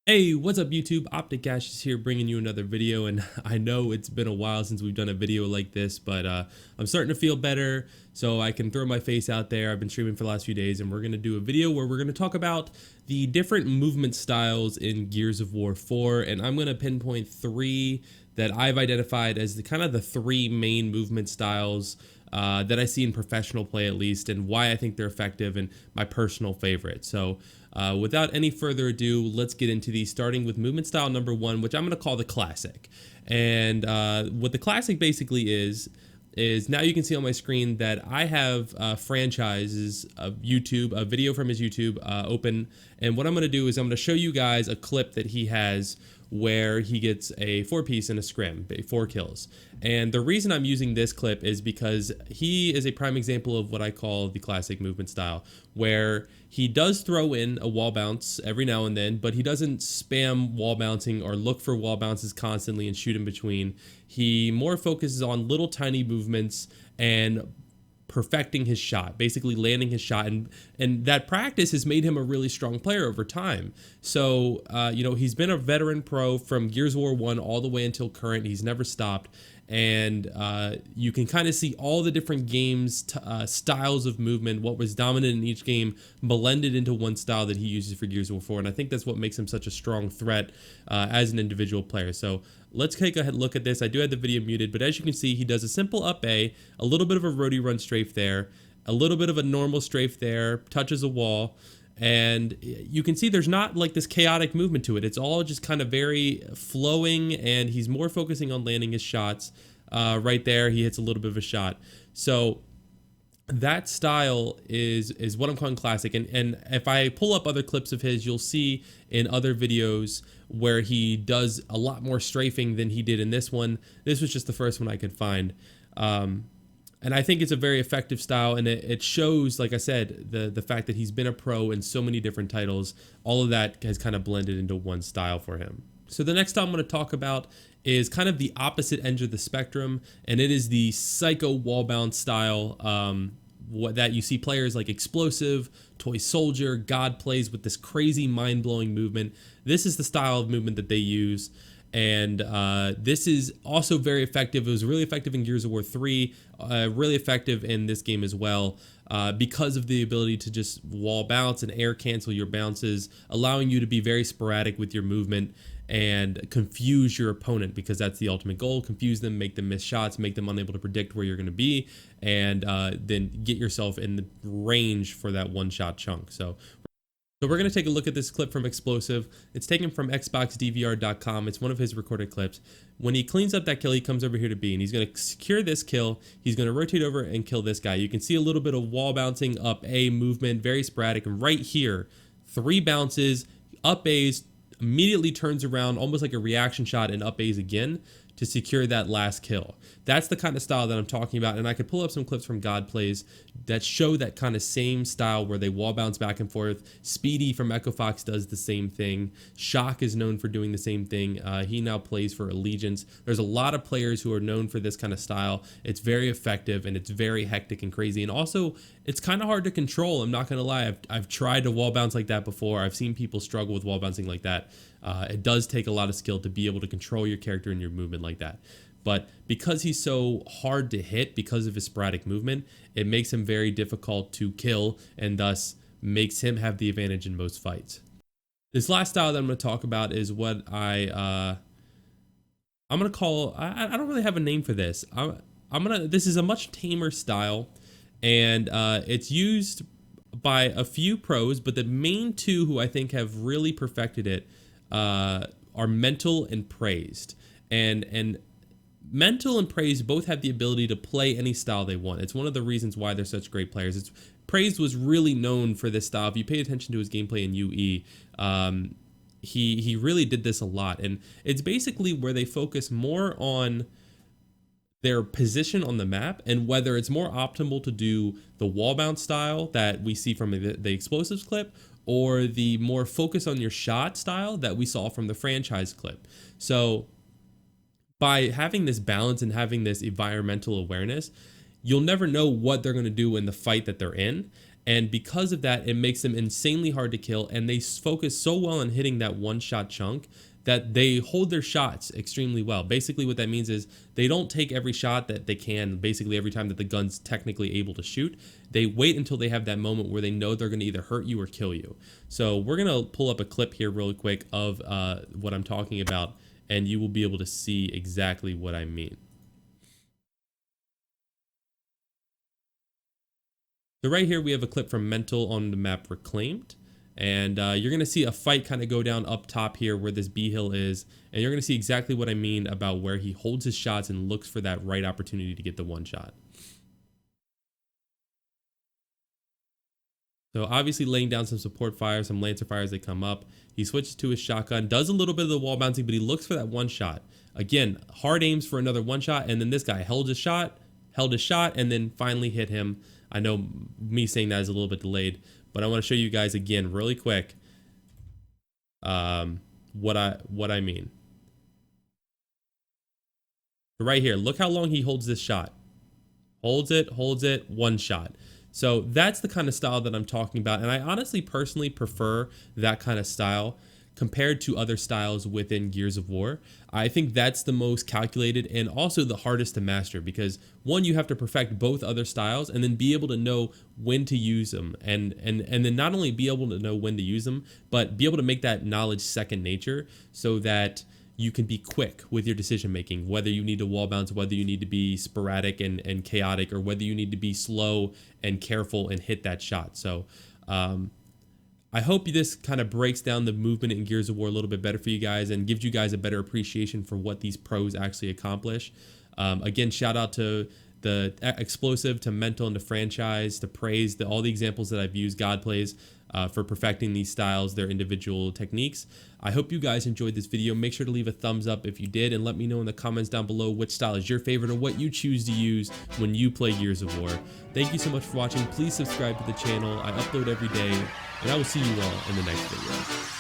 Hey, what's up YouTube? OpTic here bringing you another video, and I know it's been a while since we've done a video like this, but I'm starting to feel better so I can throw my face out there. I've been streaming for the last few days, and we're going to do a video where we're going to talk about the different movement styles in Gears of War 4, and I'm going to pinpoint three that I've identified as the kind of the three main movement styles that I see in professional play at least, and why I think they're effective and my personal favorite. So without any further ado, let's get into these, starting with movement style number one, which I'm going to call the classic. And what the classic basically is now you can see on my screen that I have franchises of YouTube, a video from his YouTube open. And what I'm going to do is I'm going to show you guys a clip that he has where he gets a 4-piece and a scrim, 4 kills. And the reason I'm using this clip is because he is a prime example of what I call the classic movement style, where he does throw in a wall bounce every now and then, but he doesn't spam wall bouncing or look for wall bounces constantly and shoot in between. He more focuses on little tiny movements and perfecting his shot, basically landing his shot, and that practice has made him a really strong player over time. So you know, he's been a veteran pro from Gears of War 1 all the way until current. He's never stopped, and you can kind of see all the different games styles of movement, what was dominant in each game, blended into one style that he uses for Gears of War 4, and I think that's what makes him such a strong threat as an individual player. So let's take a look at this. I do have the video muted, but as you can see, he does a simple up A, a little bit of a roadie run strafe there, a little bit of a normal strafe there, touches a wall, and you can see there's not like this chaotic movement to it. It's all just kind of very flowing, and he's more focusing on landing his shots. Right there, he hits a little bit of a shot. So that style is what I'm calling classic, and if I pull up other clips of his, you'll see in other videos where he does a lot more strafing than he did in this one. This was just the first one I could find, and I think it's a very effective style, and it shows, like I said, the fact that he's been a pro in so many different titles. All of that has kind of blended into one style for him. So the next style I'm going to talk about is kind of the opposite end of the spectrum, and it is the psycho wall bounce style. What that you see players like Explosive, Toy Soldier, God plays with this crazy mind-blowing movement. This is the style of movement that they use, and this is also very effective. It was really effective in Gears of War 3, really effective in this game as well, because of the ability to just wall bounce and air cancel your bounces, allowing you to be very sporadic with your movement and confuse your opponent, because that's the ultimate goal. Confuse them, make them miss shots, make them unable to predict where you're going to be, and then get yourself in the range for that one-shot chunk. So we're going to take a look at this clip from Explosive. It's taken from xboxdvr.com. It's one of his recorded clips. When he cleans up that kill, he comes over here to B, and he's going to secure this kill. He's going to rotate over and kill this guy. You can see a little bit of wall bouncing, up A movement, very sporadic. And right here, 3 bounces, up A's, immediately turns around almost like a reaction shot and up A's again to secure that last kill. That's the kind of style that I'm talking about, and I could pull up some clips from God Plays that show that kind of same style where they wall bounce back and forth. Speedy from Echo Fox does the same thing. Shock is known for doing the same thing. He now plays for Allegiance. There's a lot of players who are known for this kind of style. It's very effective, and it's very hectic and crazy, and also it's kind of hard to control. I'm not gonna lie, I've tried to wall bounce like that before. I've seen people struggle with wall bouncing like that. It does take a lot of skill to be able to control your character and your movement like that. But because he's so hard to hit because of his sporadic movement, it makes him very difficult to kill, and thus makes him have the advantage in most fights. This last style that I'm going to talk about is what I'm going to call, I don't really have a name for this. This is a much tamer style, and it's used by a few pros, but the main two who I think have really perfected it are Mental and Praised. And Mental and Praised both have the ability to play any style they want. It's one of the reasons why they're such great players. Praised was really known for this style. If you pay attention to his gameplay in UE, he really did this a lot. And it's basically where they focus more on their position on the map and whether it's more optimal to do the wall bounce style that we see from the Explosives clip, or the more focus on your shot style that we saw from the franchise clip. So by having this balance and having this environmental awareness, you'll never know what they're going to do in the fight that they're in. And because of that, it makes them insanely hard to kill, and they focus so well on hitting that one-shot chunk that they hold their shots extremely well. Basically what that means is they don't take every shot that they can, basically every time that the gun's technically able to shoot. They wait until they have that moment where they know they're going to either hurt you or kill you. So we're going to pull up a clip here really quick of what I'm talking about, and you will be able to see exactly what I mean. So right here we have a clip from Mental on the map Reclaimed. And you're going to see a fight kind of go down up top here where this B hill is. And you're going to see exactly what I mean about where he holds his shots and looks for that right opportunity to get the one shot. So obviously laying down some support fire, some Lancer fires that come up. He switches to his shotgun, does a little bit of the wall bouncing, but he looks for that one shot. Again, hard aims for another one shot. And then this guy held his shot, and then finally hit him. I know me saying that is a little bit delayed, but I want to show you guys again really quick what I mean. Right here, look how long he holds this shot. Holds it, one shot. So that's the kind of style that I'm talking about, and I honestly personally prefer that kind of style compared to other styles within Gears of War. I think that's the most calculated and also the hardest to master, because one, you have to perfect both other styles and then be able to know when to use them, and then not only be able to know when to use them, but be able to make that knowledge second nature so that you can be quick with your decision making, whether you need to wall bounce, whether you need to be sporadic and chaotic, or whether you need to be slow and careful and hit that shot. So I hope this kind of breaks down the movement in Gears of War a little bit better for you guys and gives you guys a better appreciation for what these pros actually accomplish. Again, shout out to the Explosive, to Mental, and to Franchise, to Praise, all the examples that I've used, God Plays, for perfecting these styles, their individual techniques. I hope you guys enjoyed this video. Make sure to leave a thumbs up if you did, and let me know in the comments down below which style is your favorite or what you choose to use when you play Gears of War. Thank you so much for watching. Please subscribe to the channel. I upload every day, and I will see you all in the next video.